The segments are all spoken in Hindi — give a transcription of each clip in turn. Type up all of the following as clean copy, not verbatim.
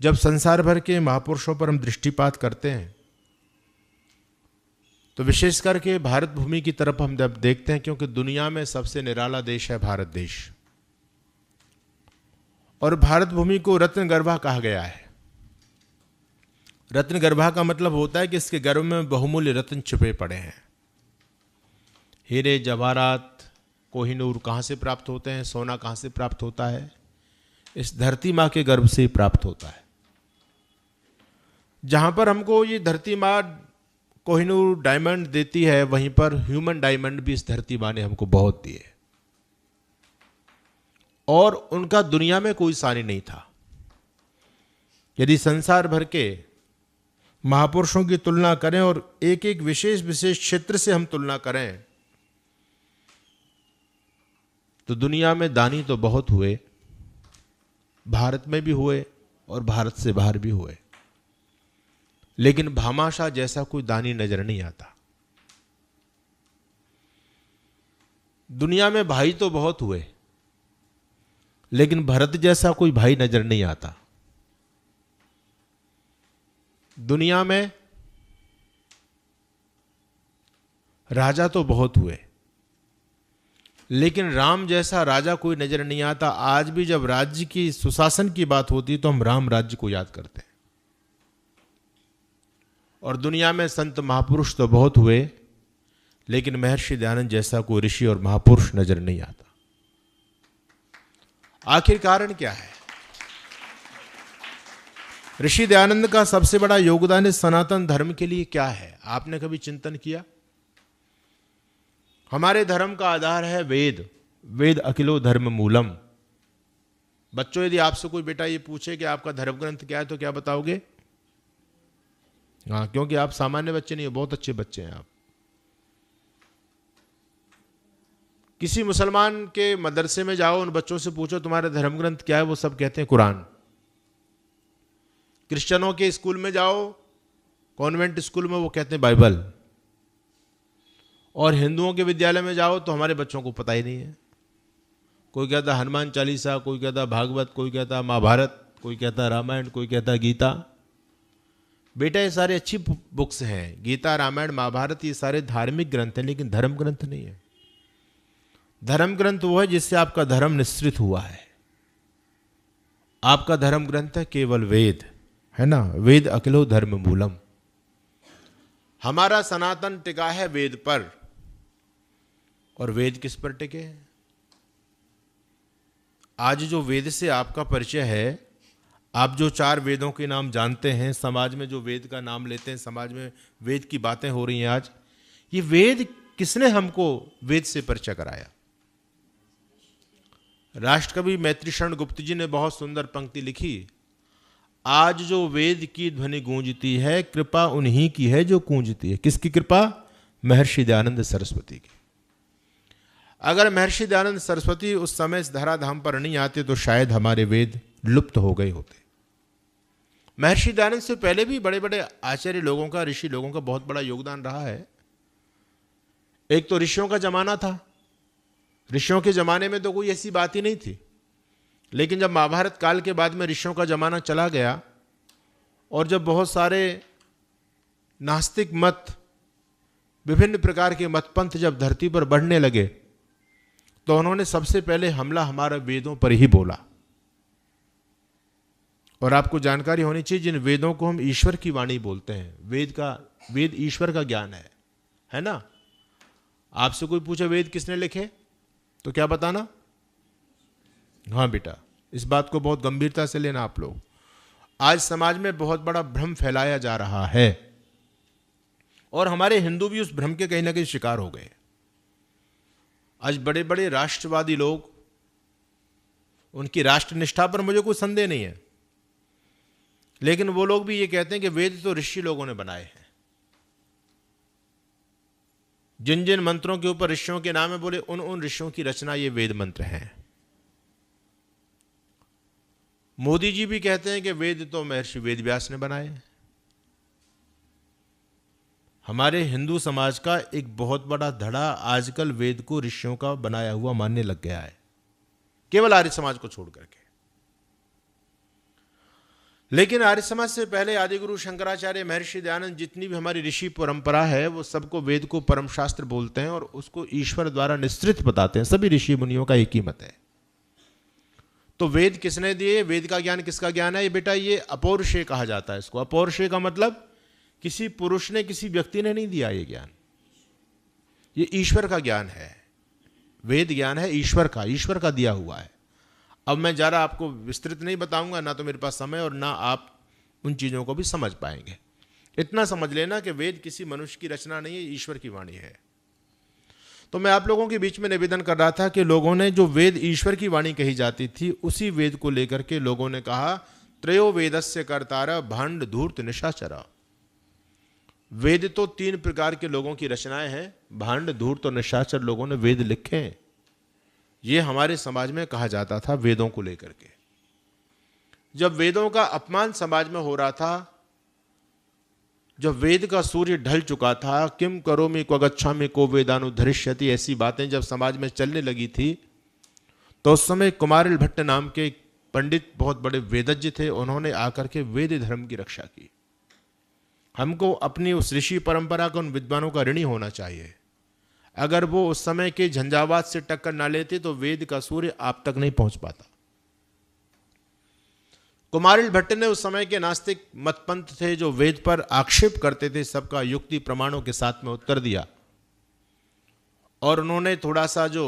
जब संसार भर के महापुरुषों पर हम दृष्टिपात करते हैं तो विशेष करके भारत भूमि की तरफ हम जब देखते हैं, क्योंकि दुनिया में सबसे निराला देश है भारत देश, और भारत भूमि को रत्नगर्भा कहा गया है। रत्नगर्भा का मतलब होता है कि इसके गर्भ में बहुमूल्य रत्न छुपे पड़े हैं। हीरे जवाहरात कोहिनूर कहाँ से प्राप्त होते हैं, सोना कहाँ से प्राप्त होता है? इस धरती माँ के गर्भ से ही प्राप्त होता है। जहाँ पर हमको ये धरती माँ कोहिनूर डायमंड देती है, वहीं पर ह्यूमन डायमंड भी इस धरती माँ ने हमको बहुत दिए, और उनका दुनिया में कोई सानी नहीं था। यदि संसार भर के महापुरुषों की तुलना करें और एक एक विशेष विशेष क्षेत्र से हम तुलना करें तो दुनिया में दानी तो बहुत हुए, भारत में भी हुए और भारत से बाहर भी हुए, लेकिन भामाशाह जैसा कोई दानी नजर नहीं आता। दुनिया में भाई तो बहुत हुए, लेकिन भरत जैसा कोई भाई नजर नहीं आता। दुनिया में राजा तो बहुत हुए, लेकिन राम जैसा राजा कोई नजर नहीं आता। आज भी जब राज्य की सुशासन की बात होती है तो हम राम राज्य को याद करते हैं। और दुनिया में संत महापुरुष तो बहुत हुए, लेकिन महर्षि दयानंद जैसा कोई ऋषि और महापुरुष नजर नहीं आता। आखिर कारण क्या है? ऋषि दयानंद का सबसे बड़ा योगदान इस सनातन धर्म के लिए क्या है? आपने कभी चिंतन किया? हमारे धर्म का आधार है वेद। वेद अखिलो धर्म मूलम। बच्चों, यदि आपसे कोई बेटा ये पूछे कि आपका धर्म ग्रंथ क्या है तो क्या बताओगे? हाँ, क्योंकि आप सामान्य बच्चे नहीं हो, बहुत अच्छे बच्चे हैं आप। किसी मुसलमान के मदरसे में जाओ, उन बच्चों से पूछो तुम्हारा धर्म ग्रंथ क्या है, वो सब कहते हैं कुरान। क्रिश्चियनों के स्कूल में जाओ, कॉन्वेंट स्कूल में, वो कहते हैं बाइबल। और हिंदुओं के विद्यालय में जाओ तो हमारे बच्चों को पता ही नहीं है। कोई कहता हनुमान चालीसा, कोई कहता भागवत, कोई कहता महाभारत, कोई कहता रामायण, कोई कहता गीता। बेटा, ये सारे अच्छी बुक्स हैं, गीता, रामायण, महाभारत, ये सारे धार्मिक ग्रंथ हैं, लेकिन धर्म ग्रंथ नहीं है। धर्म ग्रंथ वो है जिससे आपका धर्म निश्चित हुआ है। आपका धर्म ग्रंथ है केवल वेद, है ना? वेद अखिलो धर्म मूलम। हमारा सनातन टिका है वेद पर। और वेद किस पर टिके हैं? आज जो वेद से आपका परिचय है, आप जो 4 वेदों के नाम जानते हैं, समाज में जो वेद का नाम लेते हैं, समाज में वेद की बातें हो रही हैं आज, ये वेद किसने हमको वेद से परिचय कराया? राष्ट्रकवि मैत्रीशरण गुप्त जी ने बहुत सुंदर पंक्ति लिखी, आज जो वेद की ध्वनि गूंजती है, कृपा उन्हीं की है जो गूंजती है। किसकी कृपा? महर्षि दयानंद सरस्वती की। अगर महर्षि दयानंद सरस्वती उस समय इस धराधाम पर नहीं आते तो शायद हमारे वेद लुप्त हो गए होते। महर्षि दयानंद से पहले भी बड़े बड़े आचार्य लोगों का, ऋषि लोगों का बहुत बड़ा योगदान रहा है। एक तो ऋषियों का जमाना था। ऋषियों के जमाने में तो कोई ऐसी बात ही नहीं थी, लेकिन जब महाभारत काल के बाद में ऋषियों का जमाना चला गया और जब बहुत सारे नास्तिक मत, विभिन्न प्रकार के मतपंथ जब धरती पर बढ़ने लगे तो उन्होंने सबसे पहले हमला हमारे वेदों पर ही बोला। और आपको जानकारी होनी चाहिए, जिन वेदों को हम ईश्वर की वाणी बोलते हैं, वेद ईश्वर का ज्ञान है ना? आपसे कोई पूछे वेद किसने लिखे तो क्या बताना? हाँ बेटा, इस बात को बहुत गंभीरता से लेना आप लोग। आज समाज में बहुत बड़ा भ्रम फैलाया जा रहा है और हमारे हिंदू भी उस भ्रम के कहीं ना कहीं शिकार हो गए। आज बड़े बड़े राष्ट्रवादी लोग, उनकी राष्ट्रनिष्ठा पर मुझे कोई संदेह नहीं है, लेकिन वो लोग भी ये कहते हैं कि वेद तो ऋषि लोगों ने बनाए हैं। जिन जिन मंत्रों के ऊपर ऋषियों के नाम है, बोले उन ऋषियों की रचना ये वेद मंत्र हैं। मोदी जी भी कहते हैं कि वेद तो महर्षि वेदव्यास ने बनाए हैं। हमारे हिंदू समाज का एक बहुत बड़ा धड़ा आजकल वेद को ऋषियों का बनाया हुआ मानने लग गया है, केवल आर्य समाज को छोड़ करके। लेकिन आर्य समाज से पहले आदिगुरु शंकराचार्य, महर्षि दयानंद, जितनी भी हमारी ऋषि परंपरा है, वो सबको वेद को परम शास्त्र बोलते हैं और उसको ईश्वर द्वारा निश्चित बताते हैं। सभी ऋषि मुनियों का एक ही मत है। तो वेद किसने दिए? वेद का ज्ञान किसका ज्ञान है? ये बेटा, ये अपौरुषेय कहा जाता है इसको। अपौरुषेय का मतलब किसी पुरुष ने, किसी व्यक्ति ने नहीं दिया ये ज्ञान, ये ईश्वर का ज्ञान है। वेद ज्ञान है ईश्वर का दिया हुआ है। अब मैं ज़रा आपको विस्तृत नहीं बताऊंगा, ना तो मेरे पास समय और ना आप उन चीज़ों को भी समझ पाएंगे। इतना समझ लेना कि वेद किसी मनुष्य की रचना नहीं है, ईश्वर की वाणी है। तो मैं आप लोगों के बीच में निवेदन कर रहा था कि लोगों ने जो वेद ईश्वर की वाणी कही जाती थी, उसी वेद को लेकर के लोगों ने कहा त्रयो वेदस्य कर्तार भांड धूर्त निशाचर। वेद तो 3 प्रकार के लोगों की रचनाएं हैं, भांड धूर्त और निशाचर लोगों ने वेद लिखे हैं। ये हमारे समाज में कहा जाता था वेदों को लेकर के। जब वेदों का अपमान समाज में हो रहा था, जब वेद का सूर्य ढल चुका था, किम करोमि क्व गच्छामि को वेदानुधरिष्यति, ऐसी बातें जब समाज में चलने लगी थी, तो उस समय कुमारिल भट्ट नाम के पंडित, बहुत बड़े वेदज्ञ थे, उन्होंने आकर के वेद धर्म की रक्षा की। हमको अपनी उस ऋषि परंपरा का, उन विद्वानों का ऋणी होना चाहिए। अगर वो उस समय के झंझावात से टक्कर ना लेते तो वेद का सूर्य आप तक नहीं पहुंच पाता। कुमारिल भट्ट ने उस समय के नास्तिक मतपंथ थे जो वेद पर आक्षेप करते थे, सबका युक्ति प्रमाणों के साथ में उत्तर दिया, और उन्होंने थोड़ा सा जो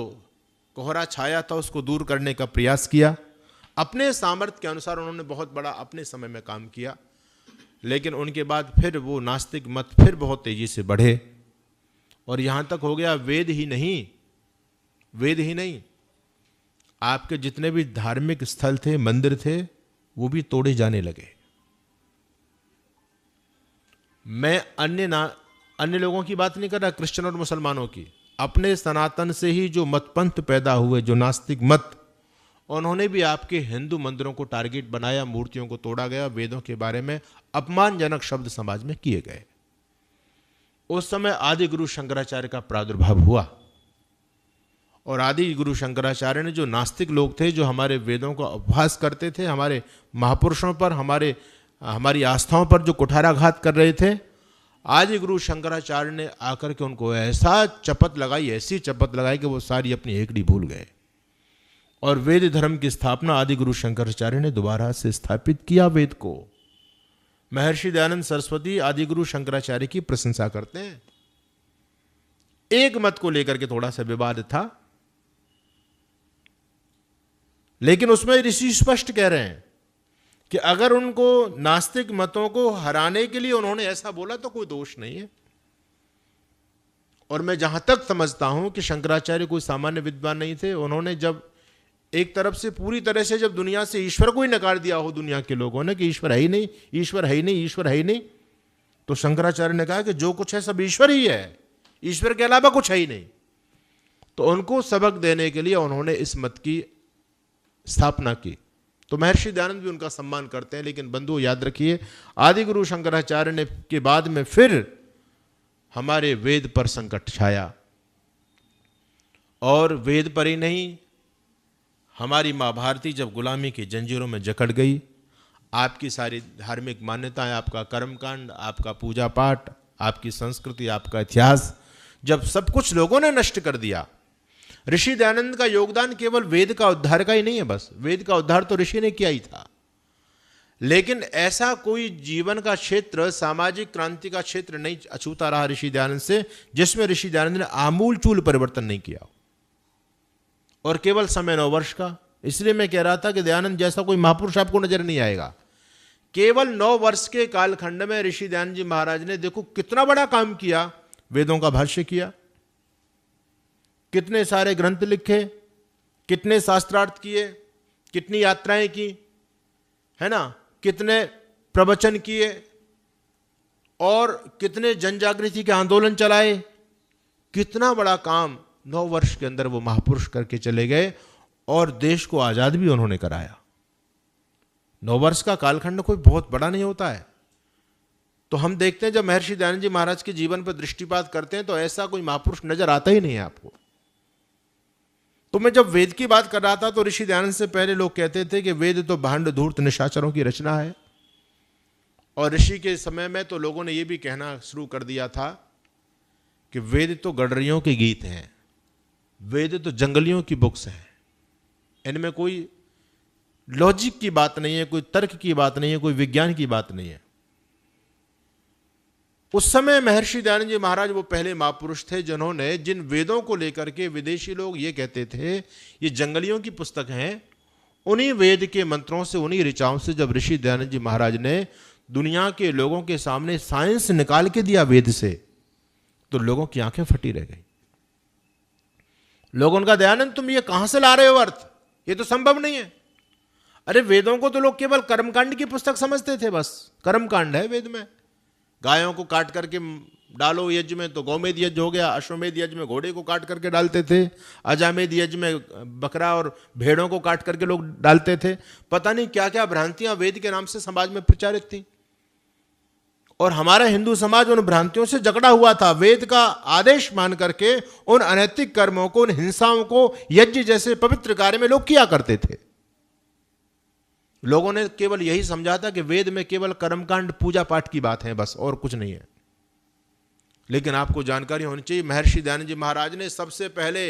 कोहरा छाया था उसको दूर करने का प्रयास किया। अपने सामर्थ्य के अनुसार उन्होंने बहुत बड़ा अपने समय में काम किया, लेकिन उनके बाद फिर वो नास्तिक मत फिर बहुत तेजी से बढ़े और यहां तक हो गया वेद ही नहीं, आपके जितने भी धार्मिक स्थल थे, मंदिर थे, वो भी तोड़े जाने लगे। मैं अन्य लोगों की बात नहीं कर रहा, क्रिश्चियन और मुसलमानों की। अपने सनातन से ही जो मतपंथ पैदा हुए, जो नास्तिक मत, उन्होंने भी आपके हिंदू मंदिरों को टारगेट बनाया, मूर्तियों को तोड़ा गया, वेदों के बारे में अपमानजनक शब्द समाज में किए गए। उस समय आदि गुरु शंकराचार्य का प्रादुर्भाव हुआ और आदि गुरु शंकराचार्य ने, जो नास्तिक लोग थे, जो हमारे वेदों का उपहास करते थे, हमारे महापुरुषों पर, हमारी आस्थाओं पर जो कुठाराघात कर रहे थे, आदि गुरु शंकराचार्य ने आकर के उनको ऐसी चपत लगाई कि वो सारी अपनी हेकड़ी भूल गए और वेद धर्म की स्थापना आदि गुरु शंकराचार्य ने दोबारा से स्थापित किया वेद को। महर्षि दयानंद सरस्वती आदि गुरु शंकराचार्य की प्रशंसा करते हैं। एक मत को लेकर के थोड़ा सा विवाद था, लेकिन उसमें ऋषि स्पष्ट कह रहे हैं कि अगर उनको नास्तिक मतों को हराने के लिए उन्होंने ऐसा बोला तो कोई दोष नहीं है। और मैं जहां तक समझता हूं कि शंकराचार्य कोई सामान्य विद्वान नहीं थे। उन्होंने जब एक तरफ से पूरी तरह से जब दुनिया से ईश्वर को ही नकार दिया हो, दुनिया के लोगों ने, कि ईश्वर है ही नहीं, ईश्वर है ही नहीं, ईश्वर है ही नहीं, तो शंकराचार्य ने कहा कि जो कुछ है सब ईश्वर ही है, ईश्वर के अलावा कुछ है ही नहीं। तो उनको सबक देने के लिए उन्होंने इस मत की स्थापना की। तो महर्षि दयानंद भी उनका सम्मान करते हैं। लेकिन बंधुओं, याद रखिए, आदि गुरु शंकराचार्य ने के बाद में फिर हमारे वेद पर संकट छाया, और वेद पर ही नहीं, हमारी माँ भारती जब गुलामी की जंजीरों में जकड़ गई, आपकी सारी धार्मिक मान्यताएं, आपका कर्मकांड, आपका पूजा पाठ, आपकी संस्कृति, आपका इतिहास, जब सब कुछ लोगों ने नष्ट कर दिया। ऋषि दयानंद का योगदान केवल वेद का उद्धार का ही नहीं है, बस वेद का उद्धार तो ऋषि ने किया ही था, लेकिन ऐसा कोई जीवन का क्षेत्र, सामाजिक क्रांति का क्षेत्र नहीं अछूता रहा ऋषि दयानंद से, जिसमें ऋषि दयानंद ने आमूल चूल परिवर्तन नहीं किया, और केवल समय 9 वर्ष का। इसलिए मैं कह रहा था कि दयानंद जैसा कोई महापुरुष आपको नजर नहीं आएगा। केवल 9 वर्ष के कालखंड में ऋषि दयानंद जी महाराज ने देखो कितना बड़ा काम किया। वेदों का भाष्य किया, कितने सारे ग्रंथ लिखे, कितने शास्त्रार्थ किए, कितनी यात्राएं की, है ना, कितने प्रवचन किए, और कितने जनजागृति के आंदोलन चलाए। कितना बड़ा काम 9 वर्ष के अंदर वो महापुरुष करके चले गए, और देश को आजाद भी उन्होंने कराया। 9 वर्ष का कालखंड कोई बहुत बड़ा नहीं होता है। तो हम देखते हैं जब महर्षि दयानंद जी महाराज के जीवन पर दृष्टिपात करते हैं तो ऐसा कोई महापुरुष नजर आता ही नहीं है आपको। तो मैं जब वेद की बात कर रहा था तो ऋषि दयानंद से पहले लोग कहते थे कि वेद तो भांड धूर्त निशाचरों की रचना है, और ऋषि के समय में तो लोगों ने ये भी कहना शुरू कर दिया था कि वेद तो गडरियों के गीत हैं, वेद तो जंगलियों की बुक्स हैं, इनमें कोई लॉजिक की बात नहीं है, कोई तर्क की बात नहीं है, कोई विज्ञान की बात नहीं है। उस समय महर्षि दयानंद जी महाराज वो पहले महापुरुष थे जिन्होंने जिन वेदों को लेकर के विदेशी लोग ये कहते थे ये जंगलियों की पुस्तक हैं, उन्हीं वेद के मंत्रों से, उन्हीं ऋचाओं से जब ऋषि दयानंद जी महाराज ने दुनिया के लोगों के सामने साइंस निकाल के दिया वेद से, तो लोगों की आंखें फटी रह गई। लोगों का, दयानंद तुम ये कहां से ला रहे हो अर्थ, ये तो संभव नहीं है। अरे वेदों को तो लोग केवल कर्मकांड की पुस्तक समझते थे, बस कर्मकांड है वेद में, गायों को काट करके डालो यज्ञ में तो गौमेध यज्ञ हो गया, अश्वमेध यज्ञ में घोड़े को काट करके डालते थे, अजामेध यज्ञ में बकरा और भेड़ों को काट करके लोग डालते थे। पता नहीं क्या क्या भ्रांतियां वेद के नाम से समाज में प्रचारित थी, और हमारा हिंदू समाज उन भ्रांतियों से जकड़ा हुआ था। वेद का आदेश मान करके उन अनैतिक कर्मों को, उन हिंसाओं को यज्ञ जैसे पवित्र कार्य में लोग किया करते थे। लोगों ने केवल यही समझा था कि वेद में केवल कर्मकांड, पूजा पाठ की बात है, बस और कुछ नहीं है। लेकिन आपको जानकारी होनी चाहिए, महर्षि दयानंद जी महाराज ने सबसे पहले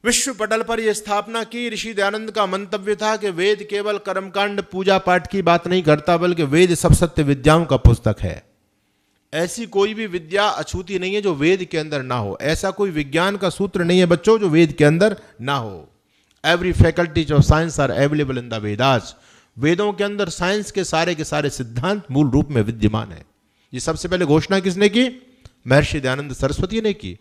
विश्व पटल पर यह स्थापना की। ऋषि दयानंद का मंतव्य था कि वेद केवल कर्मकांड, पूजा पाठ की बात नहीं करता, बल्कि वेद सब सत्य विद्याओं का पुस्तक है। ऐसी कोई भी विद्या अछूती नहीं है जो वेद के अंदर ना हो, ऐसा कोई विज्ञान का सूत्र नहीं है बच्चों जो वेद के अंदर ना हो। Every faculties of science are available in the Vedas. वेदों के अंदर साइंस के सारे सिद्धांत मूल रूप में विद्यमान है। ये सबसे पहले घोषणा किसने की? महर्षि दयानंद सरस्वती ने की।